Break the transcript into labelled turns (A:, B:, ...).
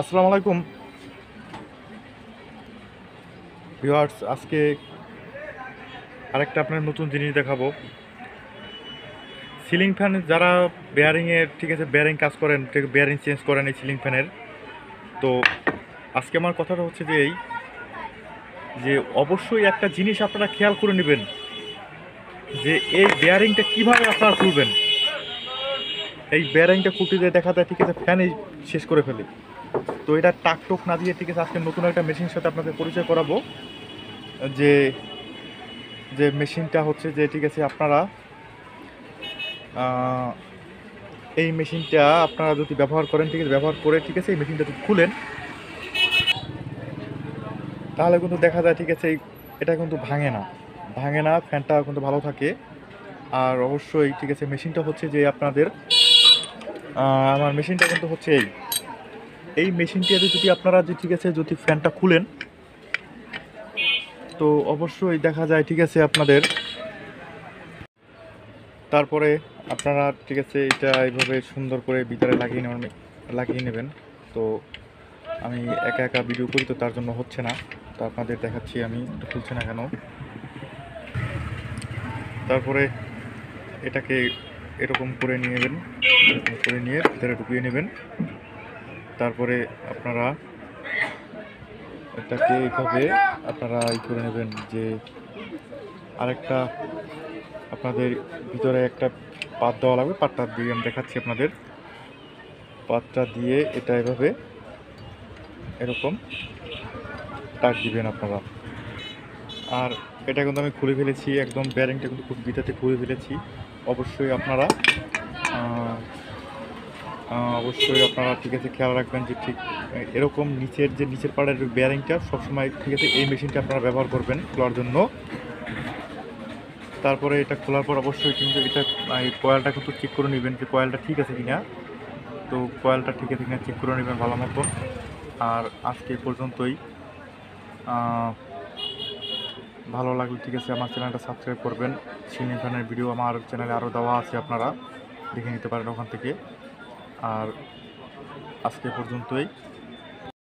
A: আসসালামু আলাইকুম ভিউয়ার্স। আজকে আরেকটা আপনার নতুন জিনিস দেখাবো। সিলিং ফ্যান যারা বেয়ারিংয়ের ঠিক আছে বেয়ারিং কাজ করেন, বেয়ারিং চেঞ্জ করেন এই সিলিং ফ্যানের, তো আজকে আমার কথাটা হচ্ছে যে এই যে অবশ্যই একটা জিনিস আপনারা খেয়াল করে নেবেন যে এই বেয়ারিংটা কীভাবে আপনারা খুলবেন। এই বেয়ারিংটা খুলতে দিয়ে দেখা যায় ঠিক আছে ফ্যানই শেষ করে ফেলে। তো এটা টাক টোক না দিয়ে ঠিক আছে আজকে নতুন একটা মেশিনের সাথে আপনাকে পরিচয় করাবো। যে যে মেশিনটা হচ্ছে যে ঠিক আছে আপনারা এই মেশিনটা আপনারা যদি ব্যবহার করেন ঠিক আছে, ব্যবহার করে ঠিক আছে এই মেশিনটা যদি খুলেন তাহলে কিন্তু দেখা যায় ঠিক আছে এটা কিন্তু ভাঙে না, ফ্যানটা কিন্তু ভালো থাকে। আর অবশ্যই ঠিক আছে মেশিনটা হচ্ছে যে আপনাদের আমার মেশিনটা কিন্তু হচ্ছে এই মেশিনটাতে যদি আপনারা যে ঠিক আছে যদি ফ্যানটা খুলেন তো অবশ্যই দেখা যায় ঠিক আছে আপনাদের তারপরে আপনারা ঠিক আছে এটা এইভাবে সুন্দর করে ভিতরে লাগিয়ে নেবেন। তো আমি একা একা ভিডিও করি তো তার জন্য হচ্ছে না, তো আপনাদের দেখাচ্ছি আমি একটু খুলছে না কেন। তারপরে এটাকে এরকম করে নিয়ে নেবেন, এরকম করে নিয়ে ভিতরে ঢুকিয়ে নেবেন। তারপরে আপনারা এটাকে এইভাবে আপনারা করে নেবেন যে আরেকটা আপনাদের ভিতরে একটা পাত দেওয়া লাগবে, পাতটা দিয়ে আমি দেখাচ্ছি আপনাদের। পাতটা দিয়ে এটা এভাবে এরকম টাক দিবেন আপনারা। আর এটা কিন্তু আমি খুলে ফেলেছি, একদম বেয়ারিংটা কিন্তু খুব ভিতরে খুলে ফেলেছি। অবশ্যই আপনারা ঠিক আছে খেয়াল রাখবেন যে ঠিক এরকম নিচের পাড়ের বেয়ারিংটা সবসময় ঠিক আছে এই মেশিনটা আপনারা ব্যবহার করবেন খোলার জন্য। তারপরে এটা খোলার পর অবশ্যই কিন্তু এটা এই কয়েলটা কিন্তু চেক করে নেবেন যে কয়েলটা ঠিক আছে কিনা। তো কয়েলটা ঠিক আছে কিনা চেক করে নেবেন ভালো মতন। আর আজকে পর্যন্তই। ভালো লাগলে ঠিক আছে আমার চ্যানেলটা সাবস্ক্রাইব করবেন। সিলিং ফ্যানের ভিডিও আমার চ্যানেলে আরও দেওয়া আছে, আপনারা দেখে নিতে পারেন ওখান থেকে। আর আজকে পর্যন্তই।